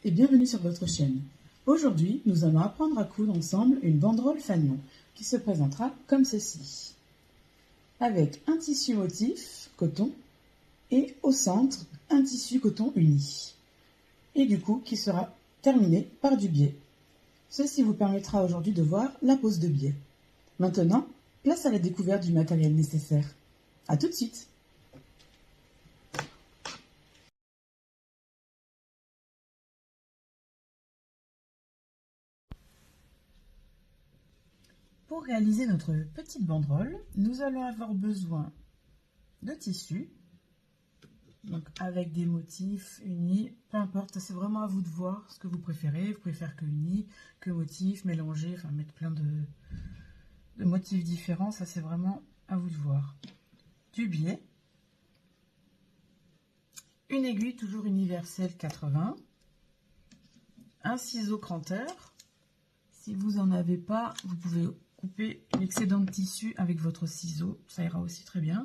et bienvenue sur votre chaîne. Aujourd'hui, nous allons apprendre à coudre ensemble une banderole fanion qui se présentera comme ceci. Avec un tissu motif coton et au centre un tissu coton uni. Et du coup qui sera terminé par du biais. Ceci vous permettra aujourd'hui de voir la pose de biais. Maintenant, place à la découverte du matériel nécessaire. À tout de suite! Pour réaliser notre petite banderole, nous allons avoir besoin de tissu, donc avec des motifs unis, peu importe, c'est vraiment à vous de voir ce que vous préférez. Vous pouvez faire que unis, que motifs, mélanger, enfin mettre plein de motifs différents, ça c'est vraiment à vous de voir. Du biais, une aiguille toujours universelle 80, un ciseau cranteur. Si vous n'en avez pas, vous pouvez couper l'excédent de tissu avec votre ciseau, ça ira aussi très bien.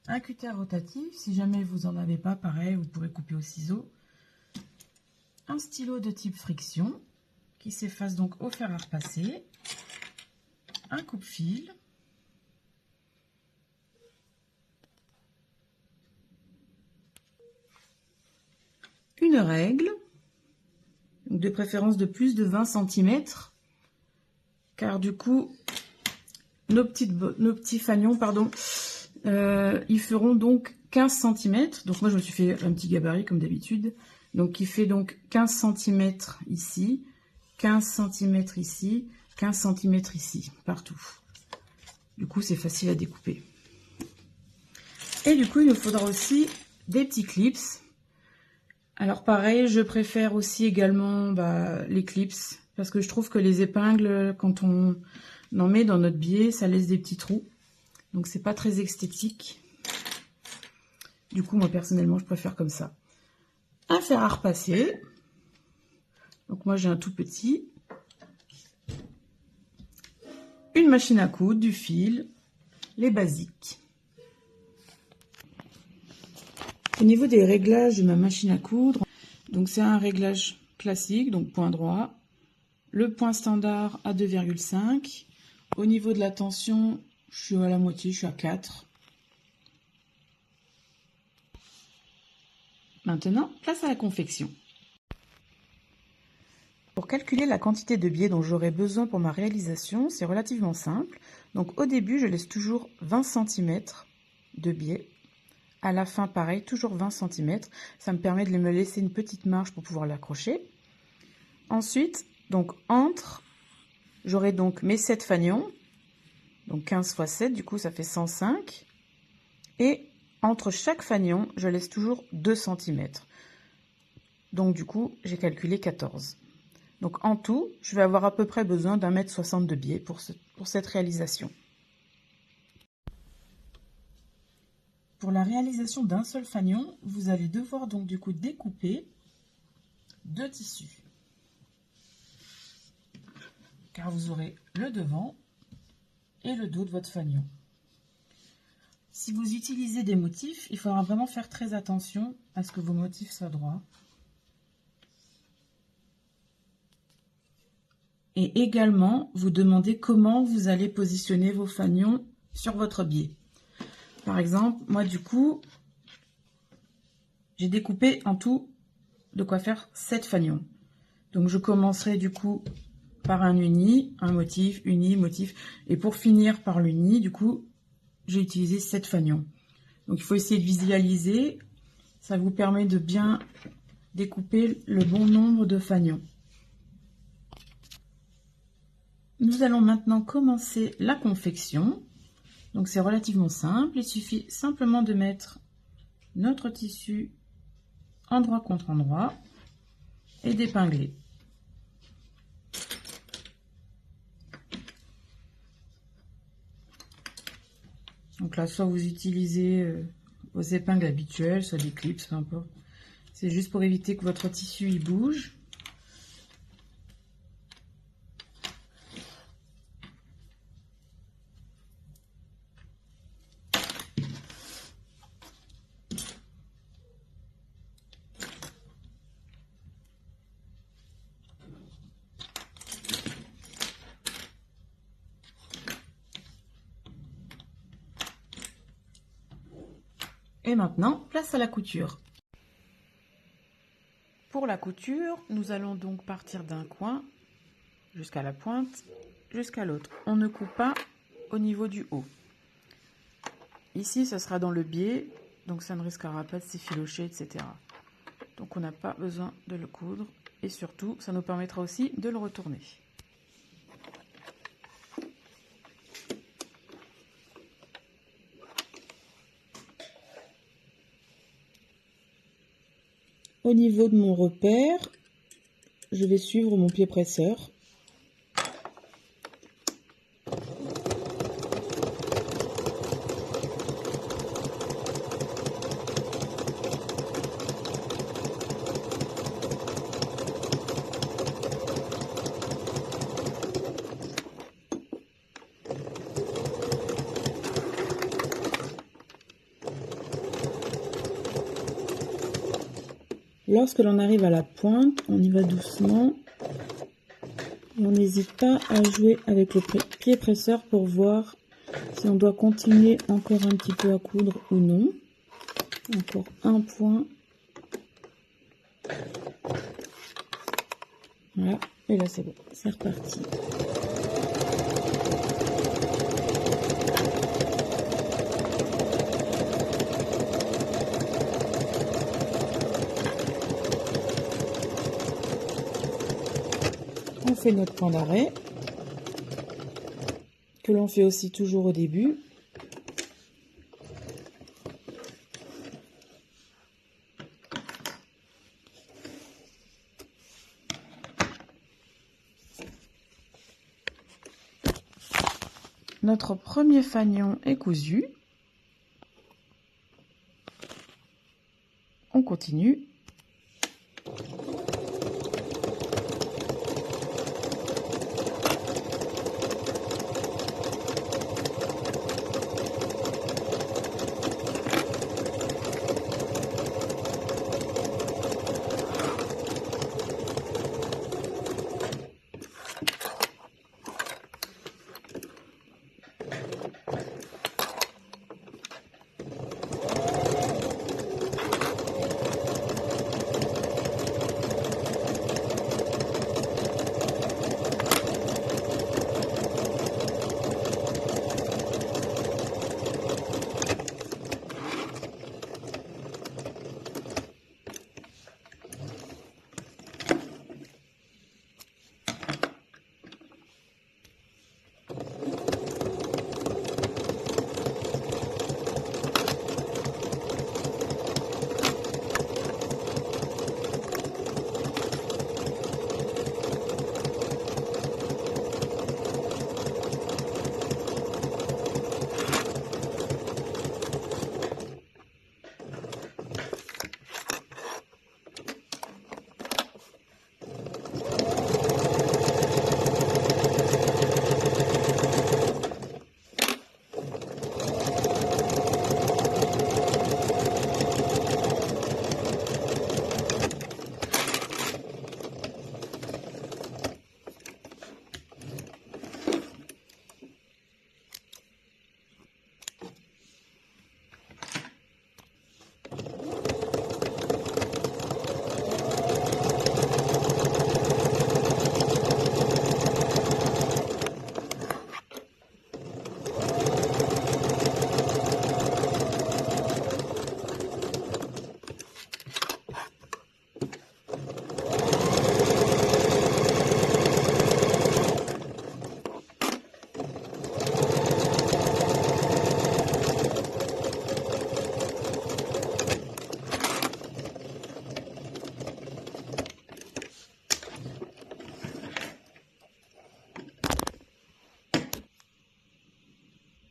Un cutter rotatif, si jamais vous n'en avez pas, pareil, vous pourrez couper au ciseau. Un stylo de type friction, qui s'efface donc au fer à repasser. Un coupe-fil. Une règle, de préférence de plus de 20 cm, car du coup, nos petits fanions, ils feront donc 15 cm. Donc moi, je me suis fait un petit gabarit comme d'habitude. Donc qui fait donc 15 cm ici, 15 cm ici, 15 cm ici, partout. Du coup, c'est facile à découper. Et du coup, il nous faudra aussi des petits clips. Alors pareil, je préfère aussi également les clips, parce que je trouve que les épingles, quand on en met dans notre biais, ça laisse des petits trous. Donc c'est pas très esthétique. Du coup, moi personnellement, je préfère comme ça. Un fer à repasser. Donc moi j'ai un tout petit. Une machine à coudre, du fil, les basiques. Au niveau des réglages de ma machine à coudre, donc c'est un réglage classique, donc point droit. Le point standard à 2,5. Au niveau de la tension, je suis à la moitié, je suis à 4. Maintenant, place à la confection. Pour calculer la quantité de biais dont j'aurai besoin pour ma réalisation, c'est relativement simple. Donc au début, je laisse toujours 20 cm de biais. À la fin, pareil, toujours 20 cm. Ça me permet de me laisser une petite marge pour pouvoir l'accrocher. Ensuite, donc j'aurai donc mes 7 fanions. Donc 15 x 7, du coup ça fait 105. Et entre chaque fanion, je laisse toujours 2 cm. Donc du coup, j'ai calculé 14. Donc en tout, je vais avoir à peu près besoin d'1,60 m de biais pour cette réalisation. Pour la réalisation d'un seul fanion, vous allez devoir donc du coup découper 2 tissus. Car vous aurez le devant et le dos de votre fanion. Si vous utilisez des motifs, il faudra vraiment faire très attention à ce que vos motifs soient droits. Et également, vous demandez comment vous allez positionner vos fanions sur votre biais. Par exemple, moi du coup, j'ai découpé en tout de quoi faire 7 fanions. Donc je commencerai du coup par un uni, un motif, uni, motif. Et pour finir par l'uni, du coup, j'ai utilisé 7 fanions. Donc il faut essayer de visualiser. Ça vous permet de bien découper le bon nombre de fanions. Nous allons maintenant commencer la confection. Donc c'est relativement simple. Il suffit simplement de mettre notre tissu endroit contre endroit et d'épingler. Donc là, soit vous utilisez vos épingles habituelles, soit des clips, peu importe. C'est juste pour éviter que votre tissu il bouge. Et maintenant, place à la couture. Pour la couture, nous allons donc partir d'un coin jusqu'à la pointe, jusqu'à l'autre. On ne coupe pas au niveau du haut. Ici, ça sera dans le biais, donc ça ne risquera pas de s'effilocher, etc. Donc on n'a pas besoin de le coudre. Et surtout, ça nous permettra aussi de le retourner. Au niveau de mon repère, je vais suivre mon pied presseur. Lorsque l'on arrive à la pointe, on y va doucement. Et on n'hésite pas à jouer avec le pied presseur pour voir si on doit continuer encore un petit peu à coudre ou non. Encore un point. Voilà, et là c'est bon, c'est reparti. On fait notre point d'arrêt, que l'on fait aussi toujours au début. Notre premier fanion est cousu. On continue.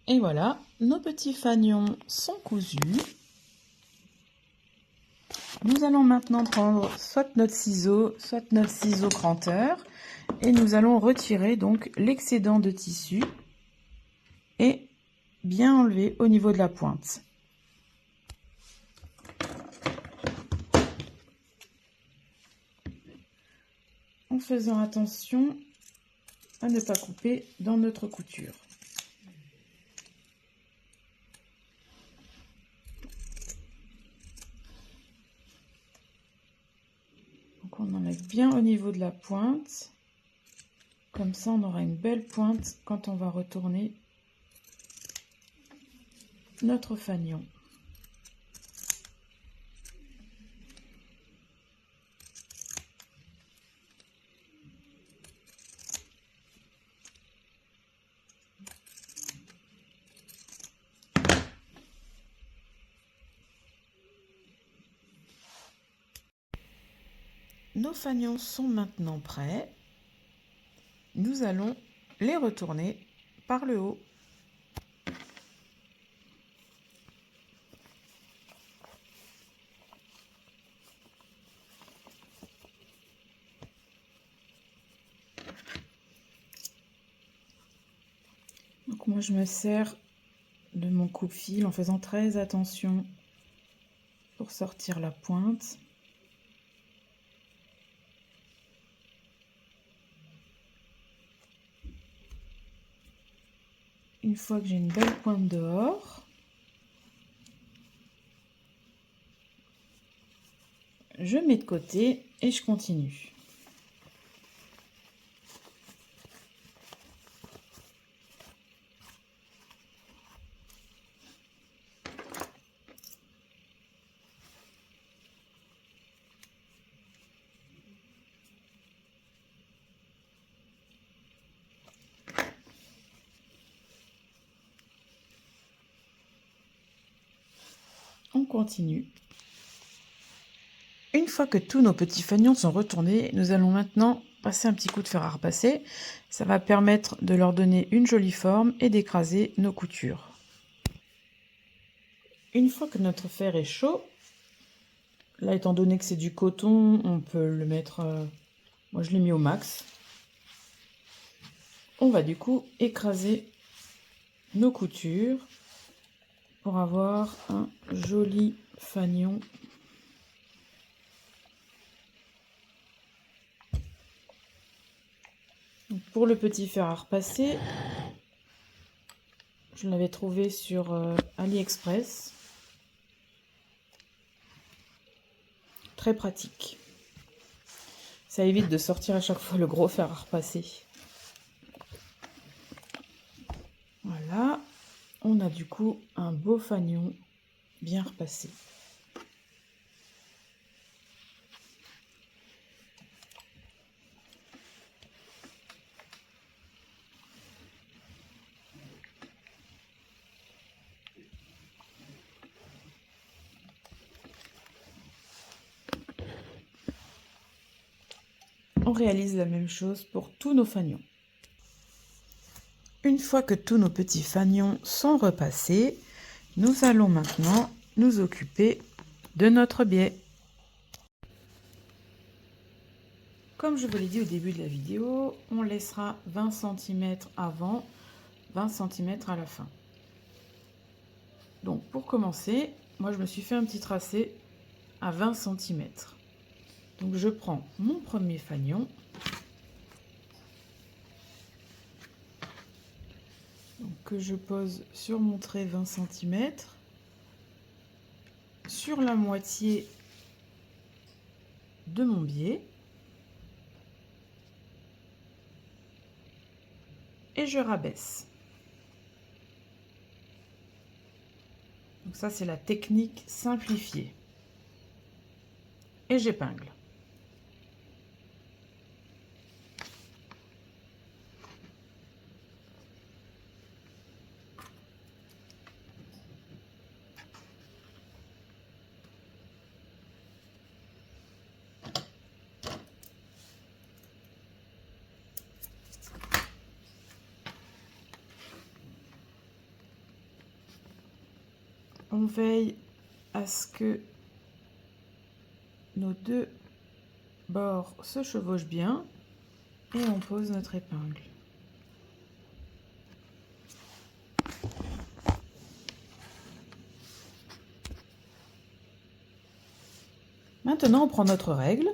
Et voilà, nos petits fanions sont cousus. Nous allons maintenant prendre soit notre ciseau cranteur et nous allons retirer donc l'excédent de tissu et bien enlever au niveau de la pointe. En faisant attention à ne pas couper dans notre couture. met bien au niveau de la pointe. Comme ça, on aura une belle pointe quand on va retourner notre fanion. Nos fanions sont maintenant prêts. Nous allons les retourner par le haut. Donc moi je me sers de mon coupe-fil en faisant très attention pour sortir la pointe. Une fois que j'ai une belle pointe dehors, je mets de côté et je continue. On continue. Une fois que tous nos petits fanions sont retournés, nous allons maintenant passer un petit coup de fer à repasser. Ça va permettre de leur donner une jolie forme et d'écraser nos coutures. Une fois que notre fer est chaud, là étant donné que c'est du coton, on peut le mettre, moi je l'ai mis au max. On va du coup écraser nos coutures pour avoir un joli fanion. Donc pour le petit fer à repasser, je l'avais trouvé sur AliExpress. Très pratique. Ça évite de sortir à chaque fois le gros fer à repasser. Voilà, on a du coup un beau fanion bien repassé. On réalise la même chose pour tous nos fanions. Une fois que tous nos petits fanions sont repassés, nous allons maintenant nous occuper de notre biais. Comme je vous l'ai dit au début de la vidéo, on laissera 20 cm avant, 20 cm à la fin. Donc pour commencer, moi je me suis fait un petit tracé à 20 cm. Donc je prends mon premier fanion. Donc, que je pose sur mon trait 20 cm. Sur la moitié de mon biais. Et je rabaisse. Donc ça c'est la technique simplifiée. Et j'épingle. On veille à ce que nos deux bords se chevauchent bien et on pose notre épingle. Maintenant, on prend notre règle.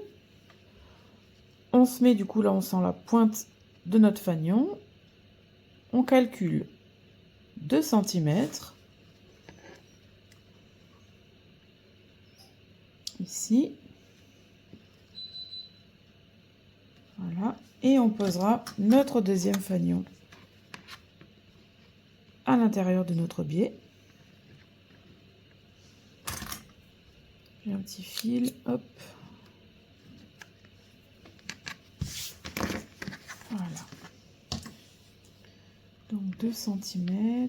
On se met du coup là, on sent la pointe de notre fanion. On calcule 2 cm. Ici. Voilà. Et on posera notre deuxième fanion à l'intérieur de notre biais. J'ai un petit fil, hop. Voilà. Donc 2 cm.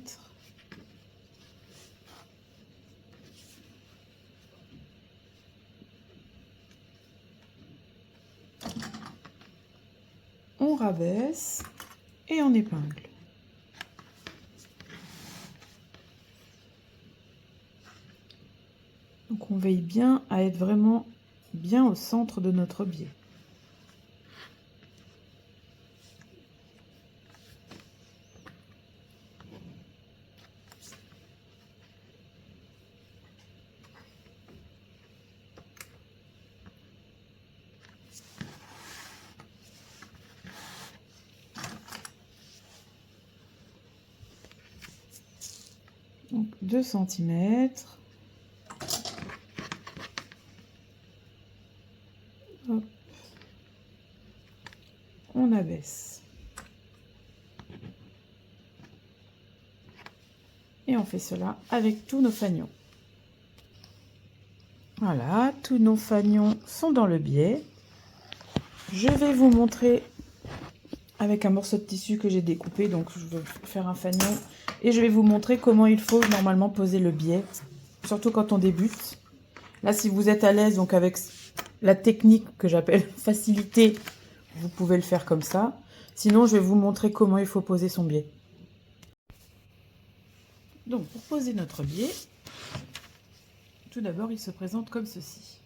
On rabaisse et on épingle. Donc on veille bien à être vraiment bien au centre de notre biais. Donc 2 cm. Hop. On abaisse. Et on fait cela avec tous nos fanions. Voilà, tous nos fanions sont dans le biais. Je vais vous montrer avec un morceau de tissu que j'ai découpé. Donc je vais faire un fanion et je vais vous montrer comment il faut normalement poser le biais. Surtout quand on débute. Là, si vous êtes à l'aise donc avec la technique que j'appelle facilité, vous pouvez le faire comme ça. Sinon, je vais vous montrer comment il faut poser son biais. Donc, pour poser notre biais, tout d'abord, il se présente comme ceci.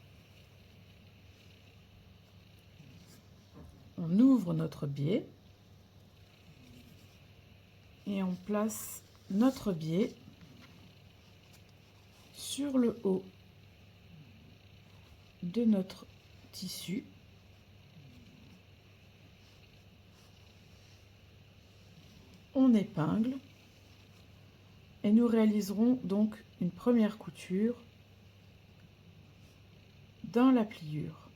On ouvre notre biais et on place notre biais sur le haut de notre tissu. On épingle et nous réaliserons donc une première couture dans la pliure.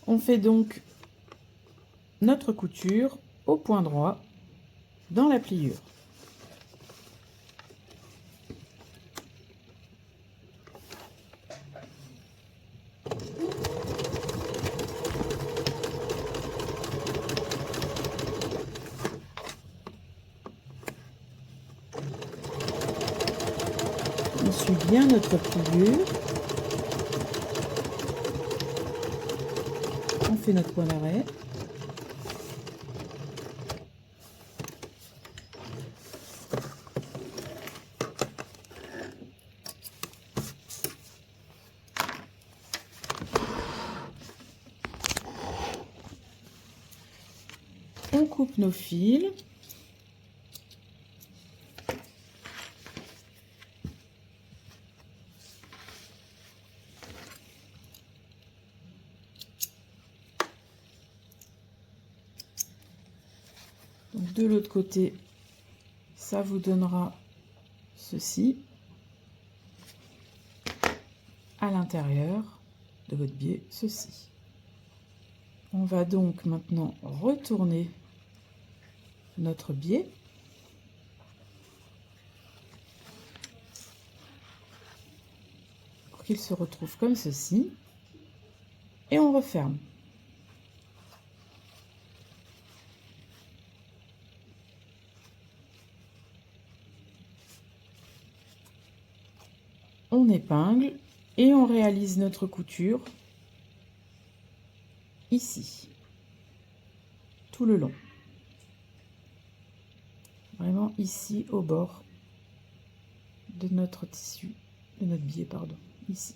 On fait donc notre couture au point droit dans la pliure. On suit bien notre pliure. On fait notre point d'arrêt. On coupe nos fils. Donc de l'autre côté, ça vous donnera ceci à l'intérieur de votre biais, ceci. On va donc maintenant retourner notre biais pour qu'il se retrouve comme ceci et on referme. On épingle et on réalise notre couture ici, tout le long. Vraiment ici au bord de notre tissu, de notre biais, pardon, ici.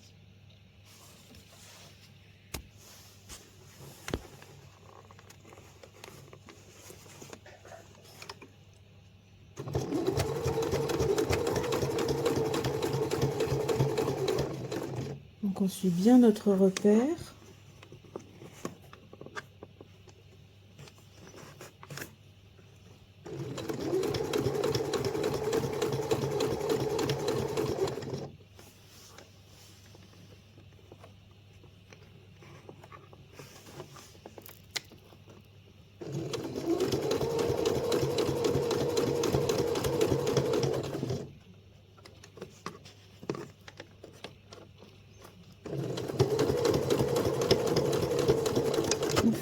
Donc on suit bien notre repère.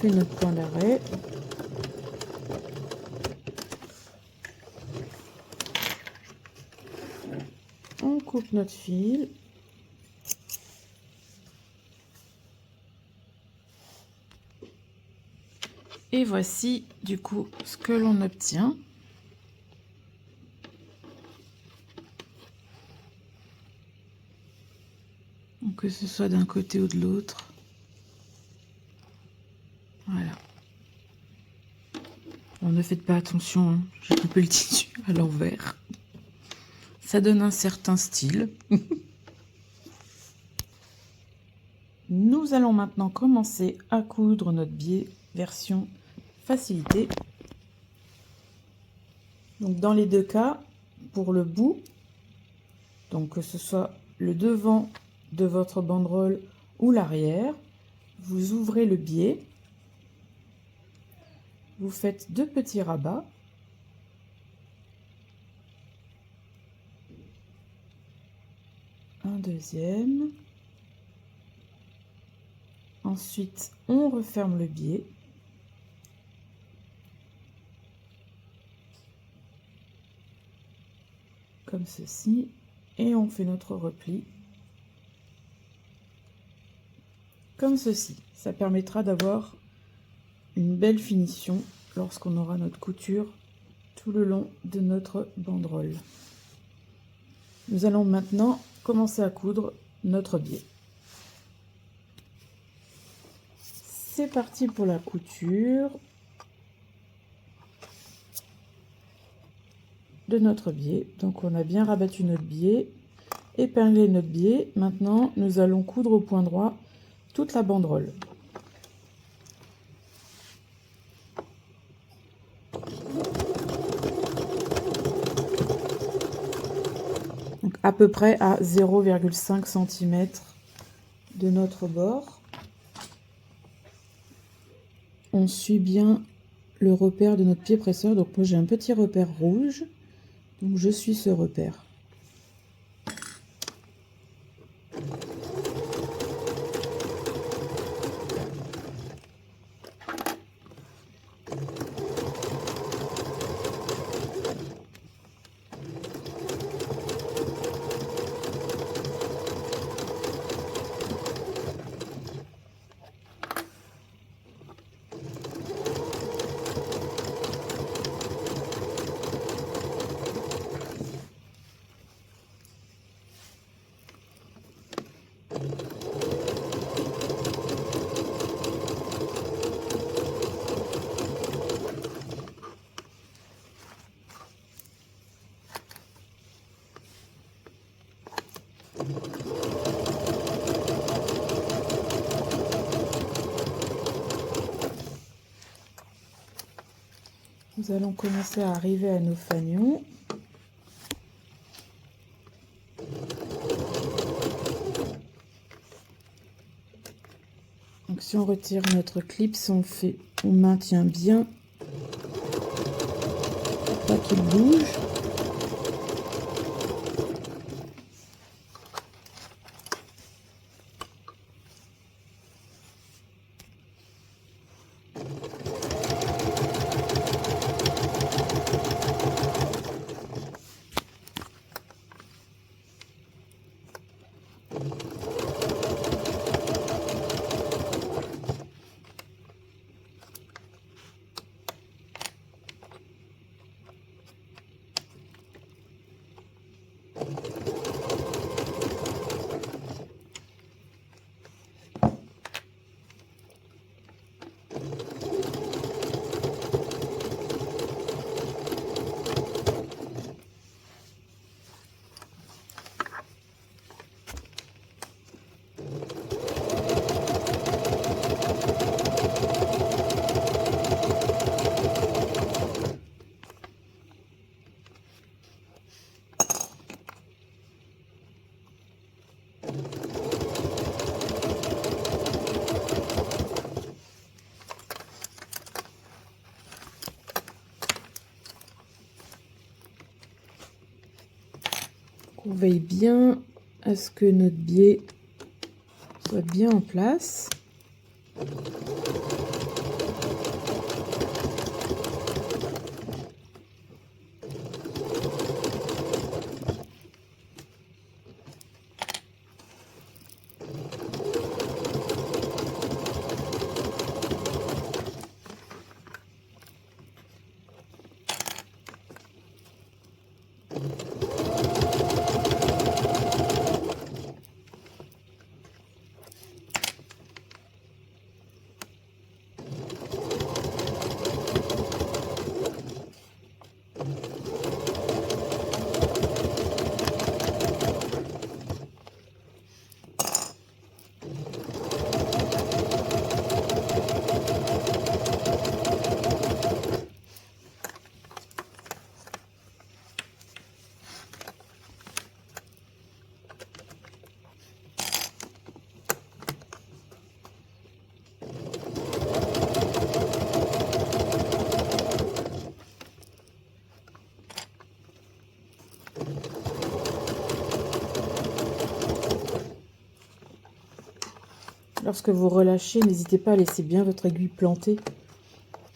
fait notre point d'arrêt. On coupe notre fil. Et voici du coup ce que l'on obtient. Donc, que ce soit d'un côté ou de l'autre. Voilà. Bon, ne faites pas attention, hein. J'ai coupé le tissu à l'envers. Ça donne un certain style. Nous allons maintenant commencer à coudre notre biais version facilité. Donc dans les deux cas, pour le bout, donc que ce soit le devant de votre banderole ou l'arrière, vous ouvrez le biais, vous faites 2 petits rabats, un deuxième, ensuite on referme le biais, comme ceci, et on fait notre repli comme ceci. Ça permettra d'avoir une belle finition lorsqu'on aura notre couture tout le long de notre banderole. Nous allons maintenant commencer à coudre notre biais. C'est parti pour la couture de notre biais. Donc on a bien rabattu notre biais, épinglé notre biais. Maintenant nous allons coudre au point droit toute la banderole. Donc à peu près à 0,5 cm de notre bord. On suit bien le repère de notre pied presseur. Donc moi j'ai un petit repère rouge, donc je suis ce repère. Nous allons commencer à arriver à nos fanions. Donc si on retire notre clip, on maintient bien pour pas qu'il bouge. On veille bien à ce que notre biais soit bien en place. Lorsque vous relâchez, n'hésitez pas à laisser bien votre aiguille plantée.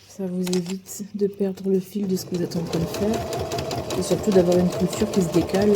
Ça vous évite de perdre le fil de ce que vous êtes en train de faire. Et surtout d'avoir une couture qui se décale.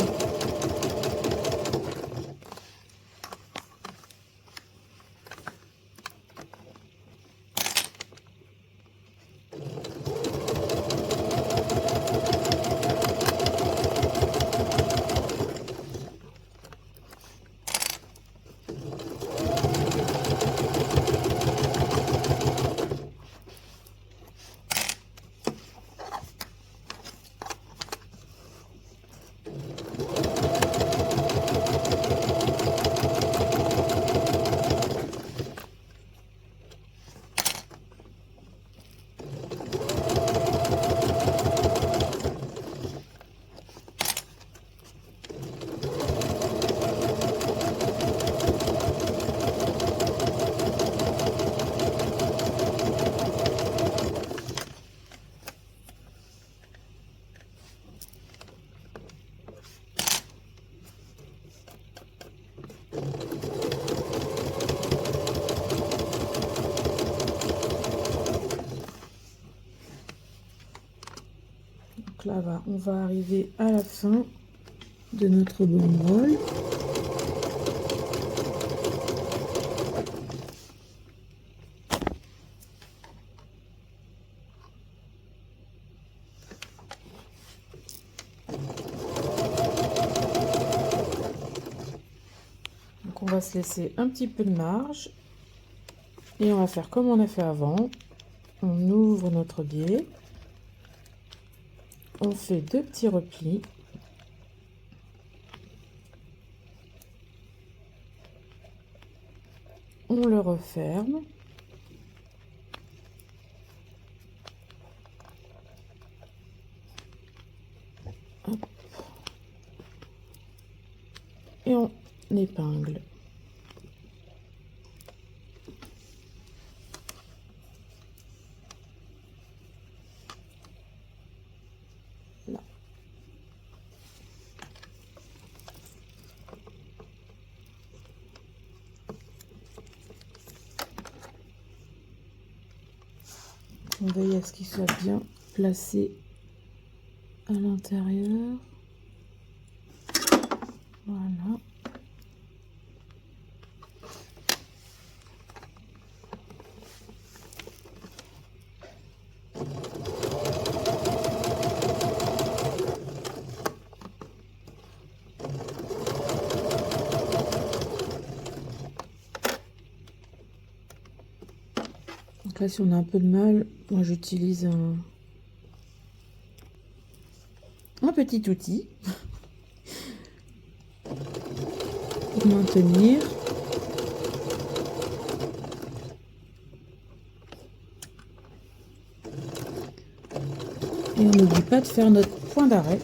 Donc là, on va arriver à la fin de notre banderole. Donc on va se laisser un petit peu de marge et on va faire comme on a fait avant. On ouvre notre biais, on fait 2 petits replis. On le referme. Hop. Et on épingle. Là. On veille à ce qu'il soit bien placé à l'intérieur. Voilà. Donc là, si on a un peu de mal, moi j'utilise un petit outil pour maintenir. Et on n'oublie pas de faire notre point d'arrêt.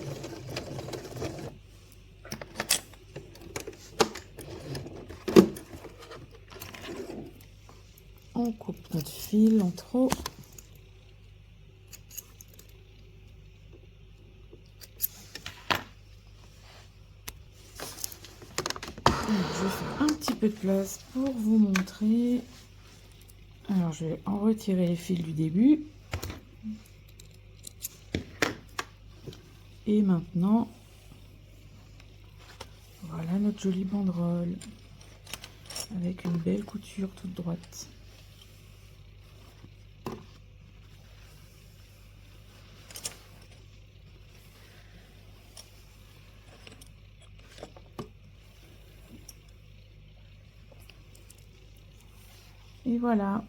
On coupe notre fil en trop. Je fais un petit peu de place pour vous montrer. Alors je vais en retirer les fils du début. Et maintenant, voilà notre jolie banderole avec une belle couture toute droite. Et voilà.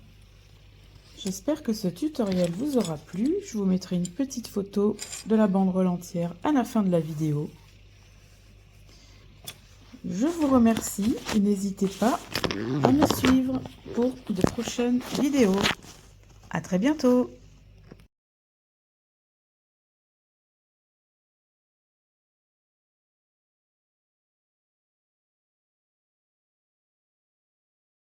J'espère que ce tutoriel vous aura plu. Je vous mettrai une petite photo de la banderole entière à la fin de la vidéo. Je vous remercie et n'hésitez pas à me suivre pour de prochaines vidéos. À très bientôt!